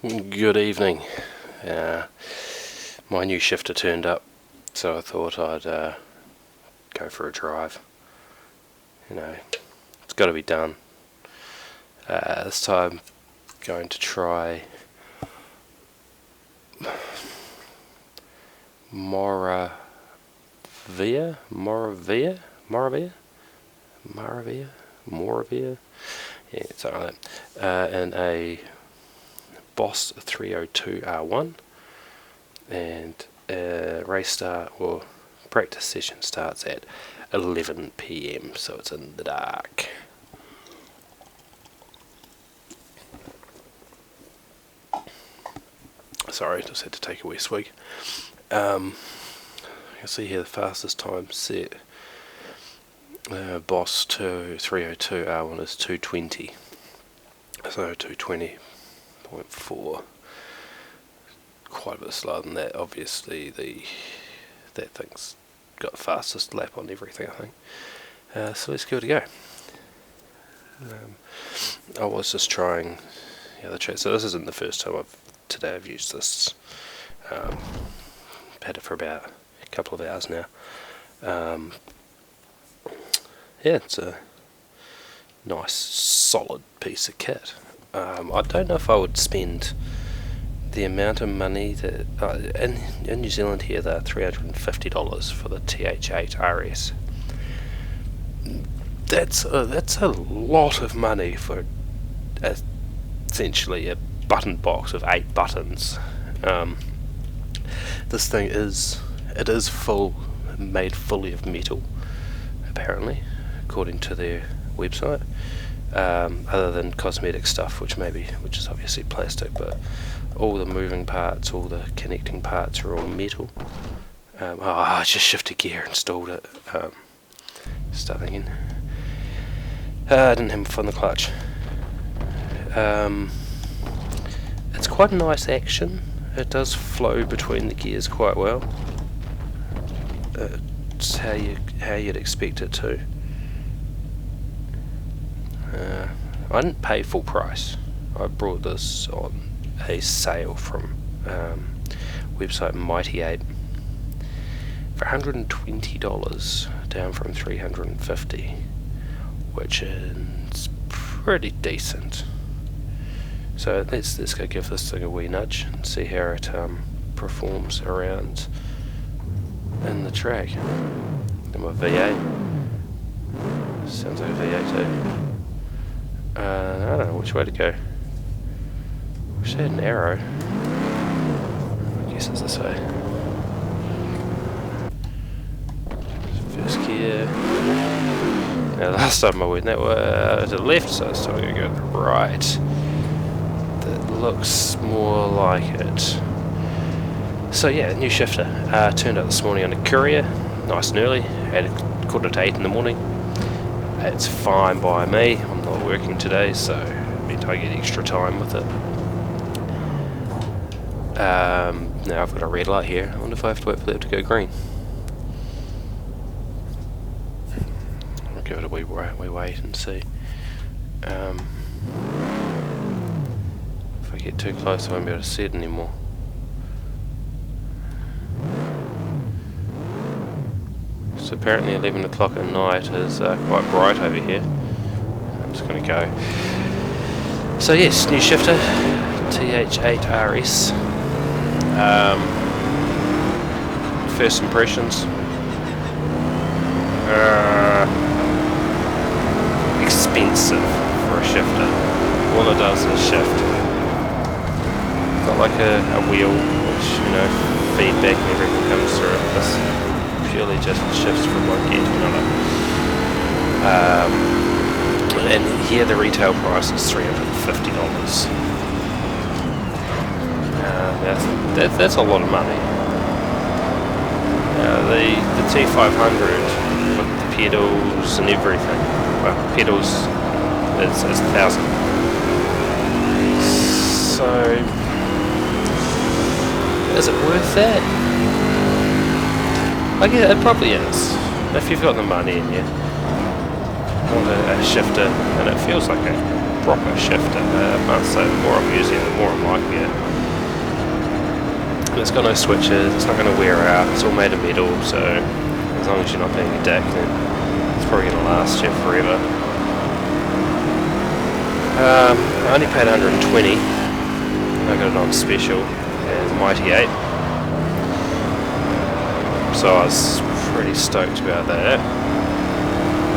Good evening. My new shifter turned up, so I thought I'd go for a drive. It's got to be done. This time, going to try Moravia. Yeah, something like that. And a Boss 302 R1, and race start or practice session starts at 11 PM, so it's in the dark. Sorry, just had to take a wee swig. You can see here the fastest time set. Boss 302 R1 is 220, so 220.4. Quite a bit slower than that. Obviously, that thing's got the fastest lap on everything, I think. So let's give it a go. I was just trying the other track, so this isn't the first time I've used this. Had it for about a couple of hours now. It's a nice solid piece of kit. I don't know if I would spend the amount of money that in New Zealand here they're $350 for the TH8 RS. That's a lot of money for essentially a button box of 8 buttons. This thing is made fully of metal, apparently, according to their website. Other than cosmetic stuff, which is obviously plastic, but all the moving parts, all the connecting parts are all metal. I just shifted gear, installed it. Start again. I didn't have my foot on the clutch. It's quite a nice action. It does flow between the gears quite well. It's how you'd expect it to. I didn't pay full price. I brought this on a sale from website Mighty Ape for $120, down from $350, which is pretty decent. So let's go give this thing a wee nudge and see how it performs around in the track. And my V8 sounds like a V8 too. I don't know which way to go. Wish I had an arrow. I guess it's this way. First gear. Now last time I went that way to the left, so this time I'm going to go to the right. That looks more like it. So yeah, new shifter. Turned up this morning on a courier, nice and early. Had it quarter to 8 in the morning. It's fine by me. I'm not working today, so it meant I get extra time with it. Now I've got a red light here. I wonder if I have to wait for that to go green. I'll give it a wee wait and see. If I get too close, I won't be able to see it anymore. So apparently 11 o'clock at night is quite bright over here. I'm just going to go. So yes, new shifter, TH8 RS. First impressions. Expensive for a shifter. All it does is shift. Got like a wheel, which feedback and everything comes through it. This purely just shifts from one gear to another. And here the retail price is $350. That's a lot of money. The T500 with the pedals and everything, well, pedals is $1,000. So is it worth that? I guess it probably is. If you've got the money and you want a shifter and it feels like a proper shifter. I must say, the more I'm using it, the more I'm liking it. And it's got no switches, it's not going to wear out, it's all made of metal, so as long as you're not being a dick, then it's probably going to last you forever. I only paid 120. I got it on special as Mighty 8. So I was pretty stoked about that.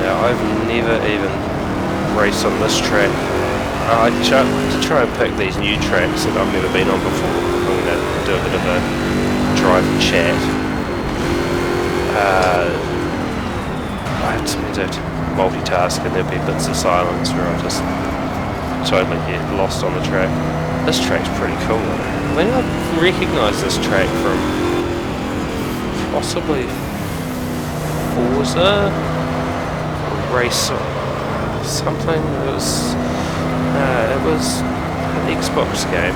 Now I've never even raced on this track. I try and pick these new tracks that I've never been on before. I'm going to do a bit of a drive and chat. I have to multitask, and there'll be bits of silence where I just totally get lost on the track. This track's pretty cool though. I think I recognise this track from possibly Forza race or something. It was an Xbox game.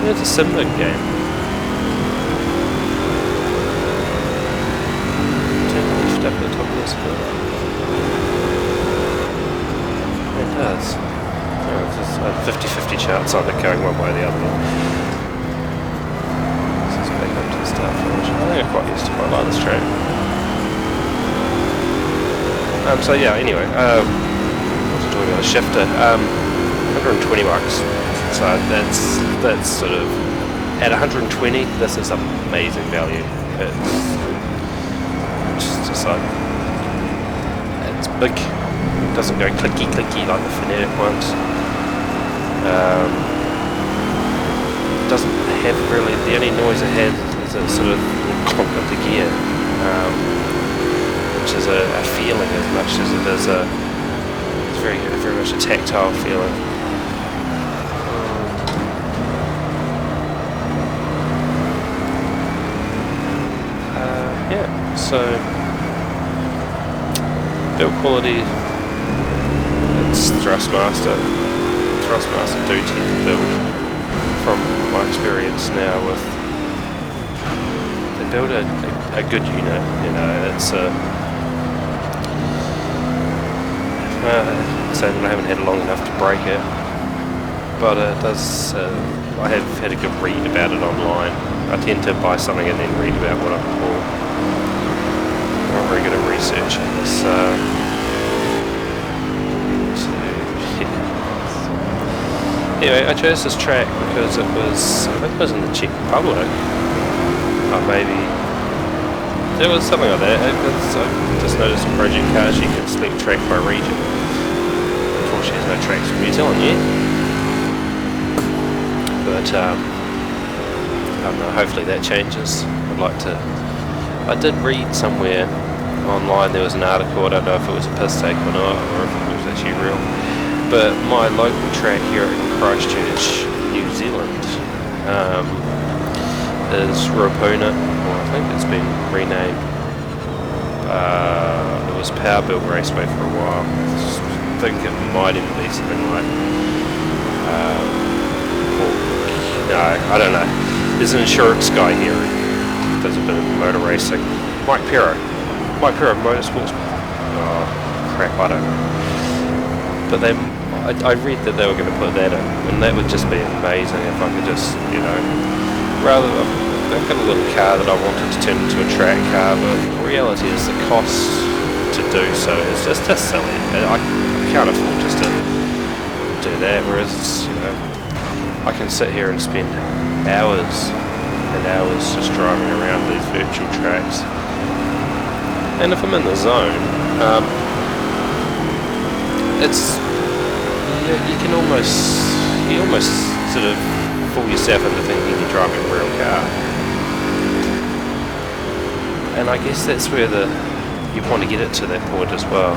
It was a similar game. Turn left up the top of this hill. It does. Oh, it's just a 50-50 chance on it going one way or the other. This is back up to the start finish. I think I'm quite used to quite like this track. So yeah, anyway, what was I talking about? A shifter. 120 bucks. So that's sort of at 120. This is amazing value. It's just like it's big. It doesn't go clicky like the Fanatic ones. Doesn't have really. The only noise it has is a sort of clunk of the gear, which is a feeling as much as it is it's very much a tactile feeling. Yeah, so build quality, it's Thrustmaster do tend to build, from my experience now with, they build a good unit, you know, it's saying that I haven't had it long enough to break it, but it does, I have had a good read about it online. I tend to buy something and then read about what I'm for. I'm not very good at researching this. Anyway, I chose this track because I think it was in the Czech Republic. Or maybe there was something like that. I just noticed in Project Cars you can select track by region. Unfortunately, there's no tracks from New Zealand yet. But I don't know, hopefully that changes. I did read somewhere online, there was an article, I don't know if it was a piss take or not, or if it was actually real, but my local track here in Christchurch, New Zealand, is Rapuna, or I think it's been renamed. It was Powerbuilt Raceway for a while. I think it might even be something like no, I don't know. There's an insurance guy here who does a bit of motor racing. Mike Pero Motorsports. Oh, crap, I don't know. But I read that they were going to put that in, and that would just be amazing if I could just, you know, rather, I've got a little car that I wanted to turn into a track car, but the reality is the cost to do so is just silly. I can't afford just to do that, whereas, you know, I can sit here and spend hours and hours just driving around these virtual tracks. And if I'm in the zone, you almost sort of fool yourself into thinking you're driving a real car. And I guess that's where you want to get it to that point as well.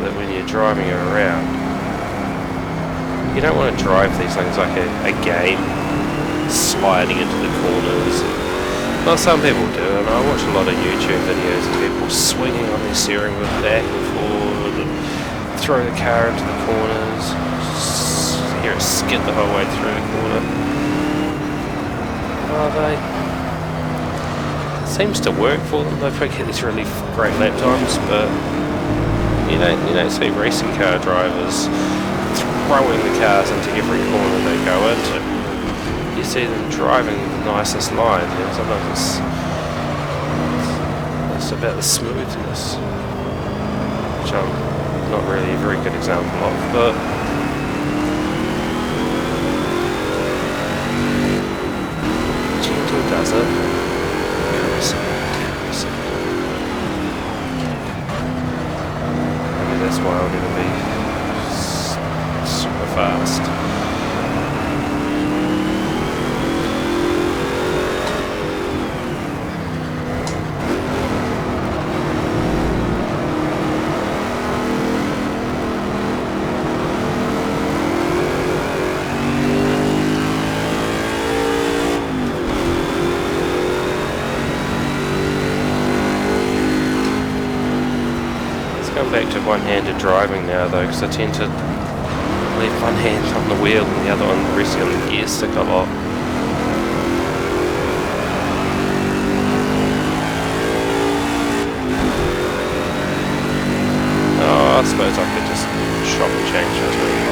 That when you're driving it around, you don't want to drive these things like a game, sliding into the corners. Well, some people do, and I watch a lot of YouTube videos of people swinging on their steering wheel back and forward and throw the car into the corners, hear it skid the whole way through the corner. It seems to work for them. They probably get these really great lap times, but You don't see racing car drivers throwing the cars into every corner they go into. You see them driving the nicest line. You know, sometimes it's about the smoothness, which I'm not really a very good example of, but gentle does it. Maybe that's why I'll never be super fast. Back to one-handed driving now though, because I tend to leave one hand on the wheel and the other one resting on the gear stick a lot. Oh, I suppose I could just shop and change it.